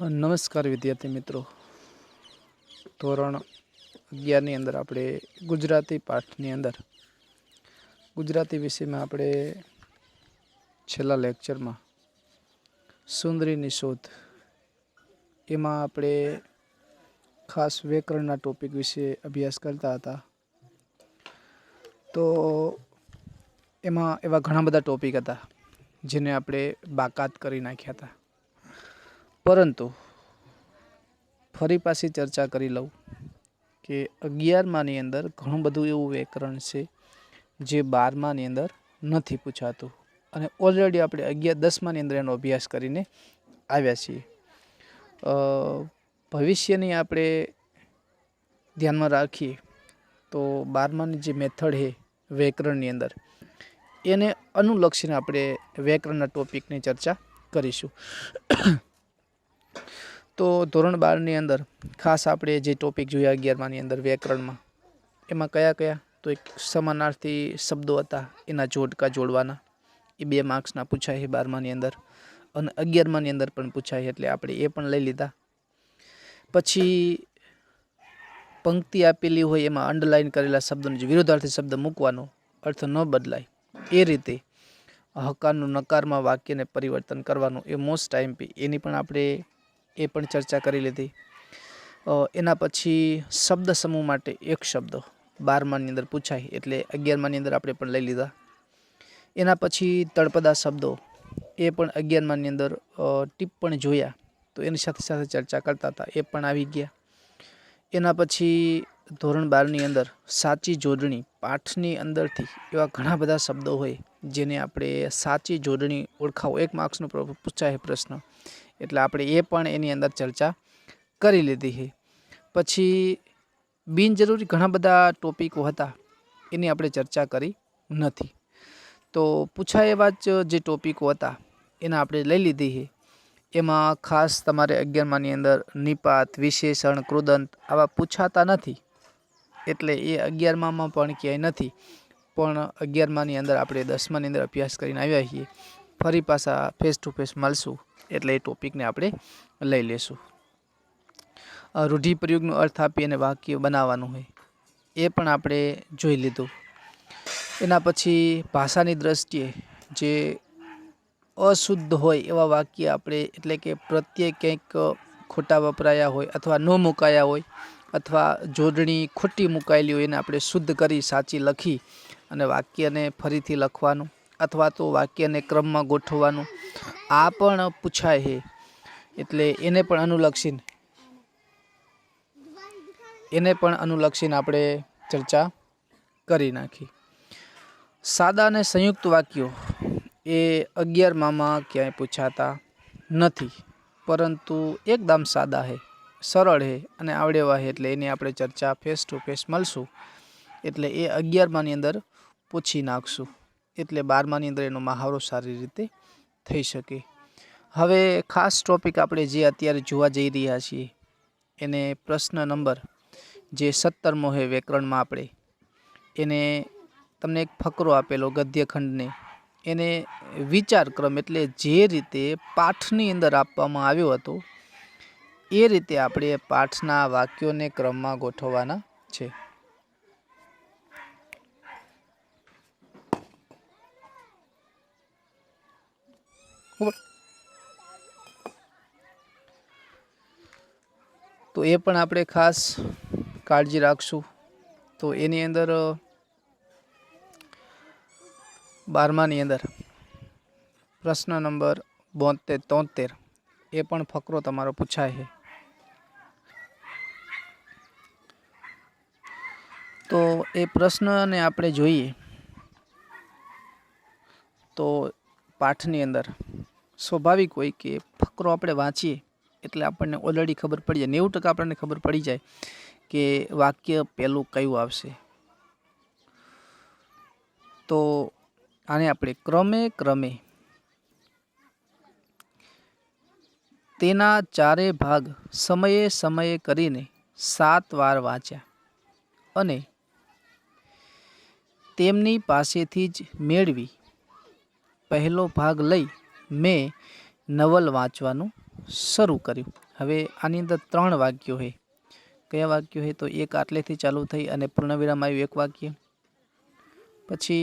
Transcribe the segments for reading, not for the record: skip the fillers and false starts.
નમસ્કાર વિદ્યાર્થી મિત્રો, ધોરણ 11ની અંદર આપણે ગુજરાતી પાઠની અંદર ગુજરાતી વિષયમાં આપણે છેલ્લા લેક્ચરમાં સુંદરીની શોધ એમાં આપણે ખાસ વ્યાકરણના ટોપિક વિશે અભ્યાસ કરતા હતા. તો એમાં એવા ઘણા બધા ટોપિક હતા જેને આપણે બાકાત કરી નાખ્યા હતા, પરંતુ ફરી પાછી ચર્ચા કરી લઉં કે 11માની અંદર ઘણું બધું એવું વ્યાકરણ છે જે 12માની અંદર નથી પૂછાતું, અને ઓલરેડી આપણે 10માની અંદર એનો અભ્યાસ કરીને આવ્યા છીએ. ભવિષ્યની આપણે ધ્યાનમાં રાખીએ તો 12માની જે મેથડ છે વ્યાકરણની અંદર, એને અનુલક્ષીને આપણે વ્યાકરણના ટોપિકની ચર્ચા કરીશું. તો ધોરણ 12ની અંદર ખાસ આપણે જે ટોપિક જોયા 11માની અંદર વ્યાકરણમાં, એમાં કયા કયા? તો એક સમાનાર્થી શબ્દો હતા, એના જોડકા જોડવાના, એ 2 માર્ક્સના પૂછાય છે 12માની અંદર, અને 11માની અંદર પણ પૂછાય, એટલે આપણે એ પણ લઈ લીધા. પછી પંક્તિ આપેલી હોય એમાં અંડરલાઇન કરેલા શબ્દોનો જે વિરોધાર્થી શબ્દ મૂકવાનો, અર્થ ન બદલાય એ રીતે હકારનું નકારમાં વાક્યને પરિવર્તન કરવાનું, એ મોસ્ટ આઈએમપી, એની પણ આપણે એ પણ ચર્ચા કરી લીધી. એના પછી શબ્દ સમૂહ માટે એક શબ્દ 12માની અંદર પૂછાય, એટલે 11માની અંદર આપણે પણ લઈ લીધા. એના પછી તળપદા શબ્દો, એ પણ 11માની અંદર ટિપ્પણી જોયા તો એની સાથે સાથે ચર્ચા કરતા હતા, એ પણ આવી ગયા. એના પછી ધોરણ 12ની અંદર સાચી જોડણી, પાઠની અંદરથી એવા ઘણા બધા શબ્દો હોય જેને આપણે સાચી જોડણી ઓળખાવો, 1 માર્ક્સનો પૂછાય પ્રશ્ન, એટલે આપણે એ પણ એની અંદર ચર્ચા કરી લીધી છે. પછી બિનજરૂરી ઘણા બધા ટોપિકો હતા, એની આપણે ચર્ચા કરી નથી. તો પૂછાય એવા જ જે ટોપિકો હતા એના આપણે લઈ લીધી છે. એમાં ખાસ તમારે 11માની અંદર નિપાત, વિશેષણ, કૃદંત આવા પૂછાતા નથી, એટલે એ 11મામાં પણ ક્યાંય નથી. પણ 11માની અંદર આપણે 10માની અંદર અભ્યાસ કરીને આવ્યા છીએ. ફરી પાછા ફેસ ટુ ફેસ મળશું એટલે એ ટોપિકને આપણે લઈ લેશું. રૂઢિપ્રયોગનો અર્થ આપી અને વાક્ય બનાવવાનું હોય, એ પણ આપણે જોઈ લીધું. એના પછી ભાષાની દ્રષ્ટિએ જે અશુદ્ધ હોય એવા વાક્ય આપણે, એટલે કે પ્રત્યે કંઈક ખોટા વપરાયા હોય અથવા ન મુકાયા હોય, અથવા જોડણી ખોટી મુકાયેલી હોય, એને આપણે શુદ્ધ કરી સાચી લખી અને વાક્યને ફરીથી લખવાનું, અથવા તો વાક્યને ક્રમમાં ગોઠવવાનું, આ પણ પૂછાય છે. એટલે એને પણ અનુલક્ષીને આપણે ચર્ચા કરી નાખી. સાદા અને સંયુક્ત વાક્યો એ 11મામાં ક્યાંય પૂછાતા નથી, પરંતુ એકદમ સાદા છે, સરળ છે અને આવડેવા છે, એટલે એની આપણે ચર્ચા ફેસ ટુ ફેસ મળશું એટલે એ 11માની અંદર પૂછી નાખશું, એટલે 12માની અંદર એનો મહાવરો સારી રીતે થઈ શકે. હવે ખાસ ટોપિક આપણે જે અત્યારે જોવા જઈ રહ્યા છીએ, એને પ્રશ્ન નંબર જે 17મો છે વ્યાકરણમાં, આપણે એને તમને એક ફકરો આપેલો ગદ્યખંડને, એને વિચાર ક્રમ, એટલે જે રીતે પાઠની અંદર આપવામાં આવ્યો હતો એ રીતે આપણે પાઠના વાક્યોને ક્રમમાં ગોઠવવાના છે. તો એ પણ આપણે ખાસ કાળજી રાખશું. તો એની અંદર 12માની અંદર પ્રશ્ન નંબર 72-73 એ પણ ફકરો તમારો પૂછાય છે. તો એ પ્રશ્નને આપણે જોઈએ તો પાઠની અંદર સ્વાભાવિક હોય કે ફકરો આપણે વાંચીએ એટલે આપણને ઓલરેડી ખબર પડી જાય, 90% આપણને ખબર પડી જાય કે વાક્ય પહેલું કયું આવશે. તો આને આપણે ક્રમે ક્રમે તેના 4 ભાગ સમયે સમયે કરીને 7 વાર વાંચ્યા અને તેમની પાસેથી જ મેળવી પહેલો ભાગ લઈ મેં નવલ વાંચવાનું શરૂ કર્યું. हवे आनी अंदर 3 वाक्यो है। कया वाक्यो है? तो एक आटलेथी चालू थई अने पूर्णविराम आव्युं एक वाक्य, पछी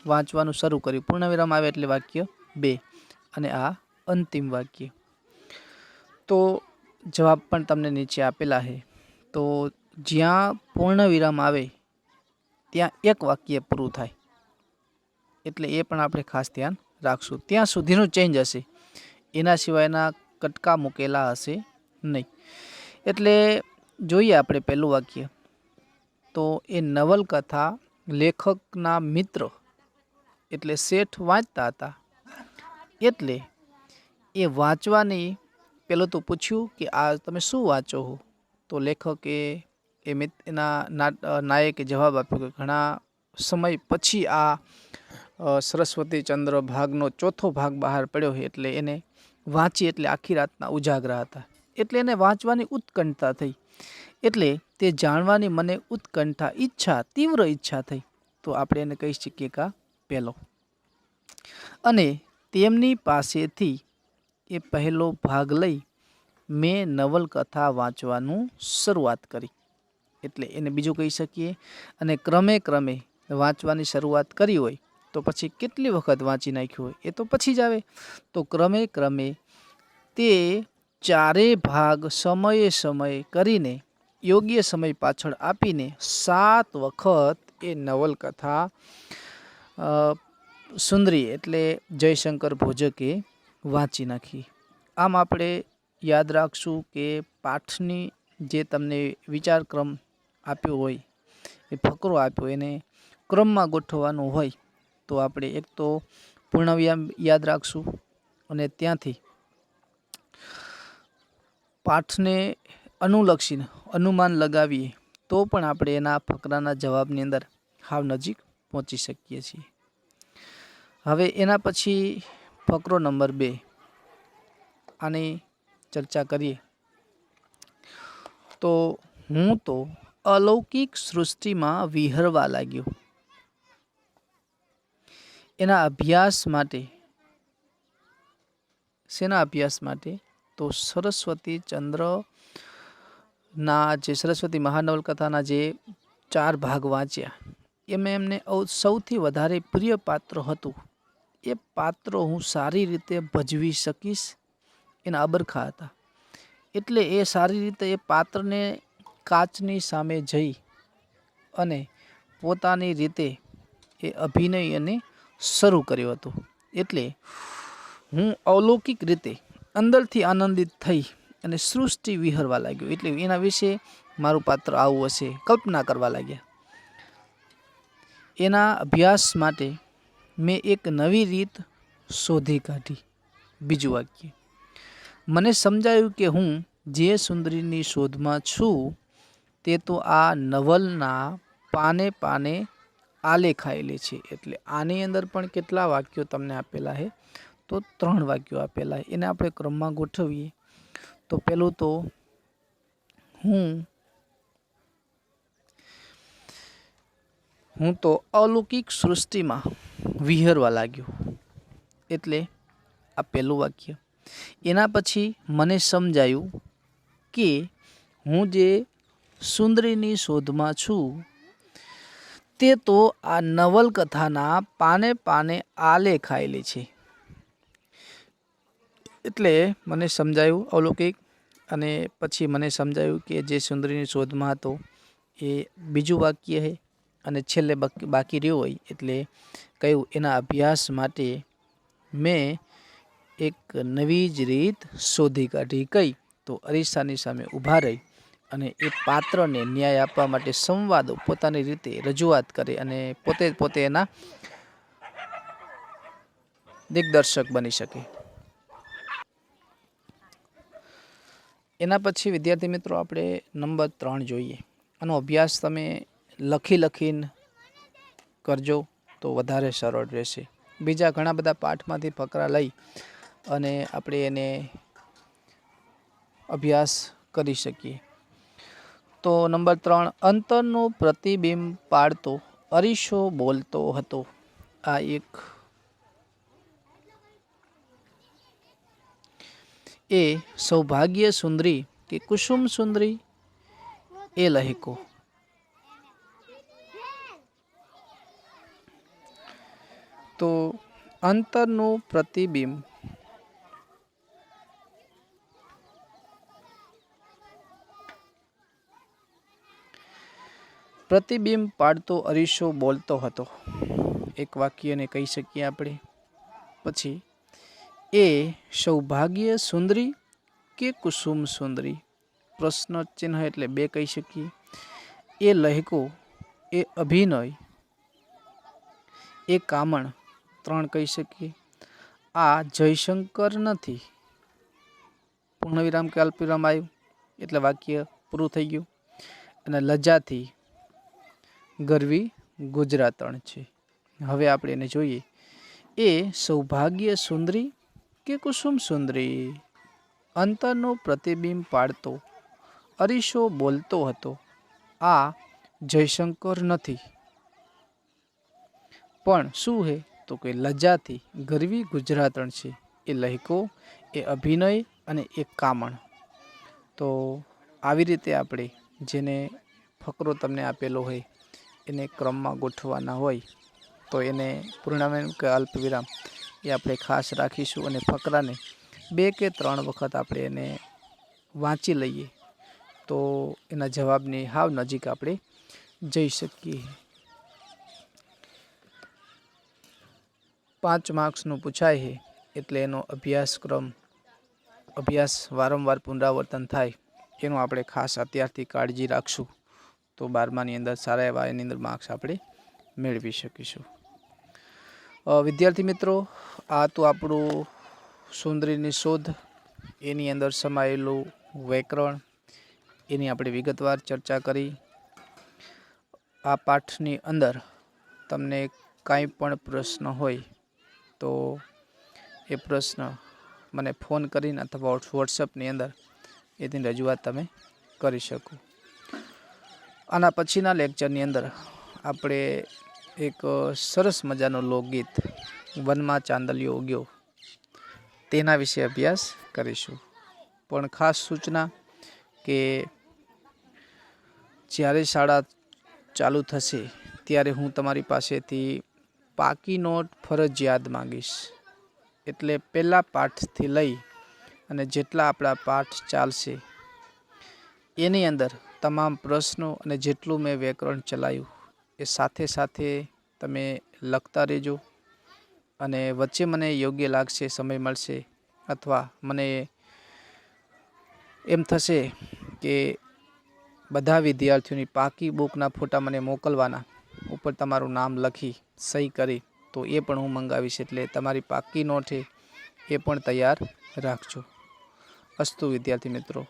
वांचवानुं शरू कर्युं, पूर्णविराम आवे एटले वाक्य 2 अने आ अंतिम वाक्य। तो जवाब पण तमने नीचे आपेला है। तो ज्यां पूर्णविराम आवे त्यां एक वाक्य पूरुं थाय, एटले ए पण आपणे खास ध्यान राखशुं। त्यां सुधीनुं चेन्ज हशे, एना सिवायना कटका मूकेला हशे नहीं। एटले जोईए आपणे पहेलुं वाक्य। तो ए नवलकथा लेखकना मित्र एटले शेठ वांचता हता, एटले ए वांचवानी पेलो तो पूछ्યું કે આ તમે શું વાંચો છો? તો લેખકે એના નાયકે જવાબ આપ્યો કે ઘણા સમય પછી આ સરસ્વતી ચંદ્ર ભાગનો ચોથો ભાગ બહાર પડ્યો છે, એટલે એને વાંચી એટલે આખી રાતના ઉજાગરા હતા, એટલે એને વાંચવાની ઉત્કંઠા થઈ, એટલે તે જાણવાની મને ઉત્કંઠા ઈચ્છા તીવ્ર ઈચ્છા થઈ। તો આપણે એને કહી શકીએ કે પહેલો। અને તેમની પાસેથી એ પહેલો ભાગ લઈ મેં નવલકથા વાંચવાનું શરૂઆત કરી, એટલે એને બીજું કહી શકીએ। અને ક્રમે ક્રમે વાંચવાની શરૂઆત કરી હોય તો પછી કેટલી વખત વાંચી નાખ્યું હોય એ તો પછી જ આવે। તો ક્રમે ક્રમે તે ચારે ભાગ સમયે સમયે કરીને યોગ્ય સમય પાછળ આપીને 7 વખત એ નવલકથા સુંદરી એટલે જયશંકર ભોજકે વાંચી નાખી। આમ આપણે યાદ રાખશું કે પાઠની જે તમને વિચારક્રમ આપ્યો હોય, એ ફકરો આપ્યો એને ક્રમમાં ગોઠવવાનો હોય તો આપણે એક તો પૂર્ણવિરામ યાદ રાખશું અને ત્યાંથી પાઠને અનુલક્ષીને અનુમાન લગાવીએ તો પણ આપણે એના ફકરાના જવાબની અંદર હાવ નજીક પહોંચી શકીએ છીએ। હવે એના પછી ફકરો નંબર 2 આની ચર્ચા કરીએ તો હું તો અલૌકિક સૃષ્ટિમાં વિહરવા લાગ્યો। એના અભ્યાસ માટે, શેના અભ્યાસ માટે? તો સરસ્વતી ચંદ્ર ના જે સરસ્વતી મહાનવલકથાના જે 4 ભાગ વાંચ્યા એમાં એમને સૌથી વધારે પ્રિય પાત્ર હતું, એ પાત્ર હું સારી રીતે ભજવી શકીશ એના અબરખા હતા, એટલે એ સારી રીતે એ પાત્રને કાચની સામે જઈ અને પોતાની રીતે એ અભિનય એને શરૂ કર્યો હતો। એટલે હું અલૌકિક રીતે અંદરથી આનંદિત થઈ અને સૃષ્ટિ વિહરવા લાગ્યો, એટલે એના વિશે મારું પાત્ર આવું હશે કલ્પના કરવા લાગ્યા। એના અભ્યાસ માટે મેં એક નવી રીત શોધી કાઢી। બીજું વાક્ય, મને સમજાયું કે હું જે સુંદરીની શોધમાં છું તે તો આ નવલના પાને પાને આલેખાયેલી છે, એટલે આની અંદર પણ કેટલા વાક્યો તમને આપેલા છે? તો 3 વાક્યો આપેલા છે। એને આપણે ક્રમમાં ગોઠવીએ તો પહેલું તો હું તો અલૌકિક સૃષ્ટિમાં વિહરવા લાગ્યો, એટલે આ પહેલું વાક્ય। એના પછી મને સમજાયું કે હું જે સુંદરીની શોધમાં છું તે તો આ નવલકથાના પાને પાને આલેખાયેલી છે, એટલે મને સમજાયું અલૌકિક। અને પછી મને સમજાયું કે જે સુંદરીની શોધમાં હતો એ બીજું વાક્ય છે। અને છેલ્લે બાકી રહ્યો હોય એટલે કહ્યું એના અભ્યાસ માટે મેં એક નવી જ રીત શોધી કાઢી। કઈ? તો અરીસાની સામે ઊભા રહી અને એ પાત્રને ન્યાય આપવા માટે સંવાદો પોતાની રીતે રજૂઆત કરે અને પોતે એના દિગ્દર્શક બની શકે। એના પછી વિદ્યાર્થી મિત્રો આપણે નંબર 3 જોઈએ। આનો અભ્યાસ તમે લખીને કરજો તો વધારે સરળ રહેશે। બીજા ઘણા બધા પાઠમાંથી ફકરા લઈ અને આપણે એને અભ્યાસ કરી શકીએ। તો નંબર 3, અંતરનું પ્રતિબિંબ પાડતો અરીસો બોલતો હતો। આ એક એ સૌભાગ્ય સુંદરી કે કુસુમ સુંદરી? એ લહેકો. તો અંતરનું પ્રતિબિંબ પાડતો અરીસો બોલતો હતો. એક વાક્યને કહી શકીએ આપણે. પછી એ સૌભાગ્ય સુંદરી કે કુસુમ સુંદરી? પ્રશ્ન ચિહ્ન એટલે બે કહી શકીએ. એ લહેકો, એ અભિનય, એ કામણ ત્રણ કહી શકીએ. આ જયશંકર નથી. પૂર્ણવિરામ કે અલ્પવિરામ આવ્યું એટલે વાક્ય પૂરું થઈ ગયું. અને લજાથી ગરવી ગુજરાતણ છે. હવે આપણે એને જોઈએ. એ સૌભાગ્ય સુંદરી કે કુસુમ સુંદરી? અંતરનું પ્રતિબિંબ પાડતો અરીસો બોલતો હતો. આ જયશંકર નથી. પણ શું હે? તો કે લજાથી ગરવી ગુજરાતણ છે. એ લહેકો, એ અભિનય અને એ કામણ. તો આવી રીતે આપણે જેને ફકરો તમને આપેલો હોય એને ક્રમમાં ગોઠવવાના હોય તો એને પૂર્ણાંક કે અલ્પવિરામ એ આપણે ખાસ રાખીશું. અને ફકરાને 2 કે 3 વખત આપણે એને વાંચી લઈએ તો એના જવાબની હાવ નજીક આપણે જઈ શકીએ. 5 માર્ક્સનું પૂછાય છે એટલે એનો અભ્યાસ વારંવાર પુનરાવર્તન થાય એનું આપણે ખાસ અત્યારથી કાળજી રાખશું તો 12માની અંદર સારા એવા એની અંદર માર્ક્સ આપણે મેળવી શકીશું. વિદ્યાર્થી મિત્રો, આ તો આપણું સુંદરીની શોધ, એની અંદર સમાયેલું વ્યાકરણ, એની આપણે વિગતવાર ચર્ચા કરી. આ પાઠની અંદર તમને કાંઈ પણ પ્રશ્ન હોય તો એ પ્રશ્ન મને ફોન કરીને અથવા વોટ્સઅપની અંદર એની રજૂઆત તમે કરી શકો. આના પછીના લેક્ચરની અંદર આપણે એક સરસ મજાનો લોકગીત વનમાં ચાંદલિયો ઉગ્યો તેના વિશે અભ્યાસ કરીશું. પણ ખાસ સૂચના કે જ્યારે શાળા ચાલુ થશે ત્યારે હું તમારી પાસેથી પાકી નોટ ફરજિયાત માંગીશ. એટલે પહેલા પાઠથી લઈ અને જેટલા આપણા પાઠ ચાલશે એની અંદર તમામ પ્રશ્નો અને જેટલું મેં વ્યાકરણ ચલાવ્યું એ સાથે સાથે તમે લખતા રહેજો. અને વચ્ચે મને યોગ્ય લાગશે, સમય મળશે અથવા મને એમ થશે કે બધા વિદ્યાર્થીઓની પાકી બુકના ફોટા મને મોકલવાના, ઉપર તમારું નામ લખી સહી કરી, તો એ પણ હું મંગાવીશ. એટલે તમારી પાકી નોટ છે એ પણ તૈયાર રાખજો. અસ્તુ વિદ્યાર્થી મિત્રો.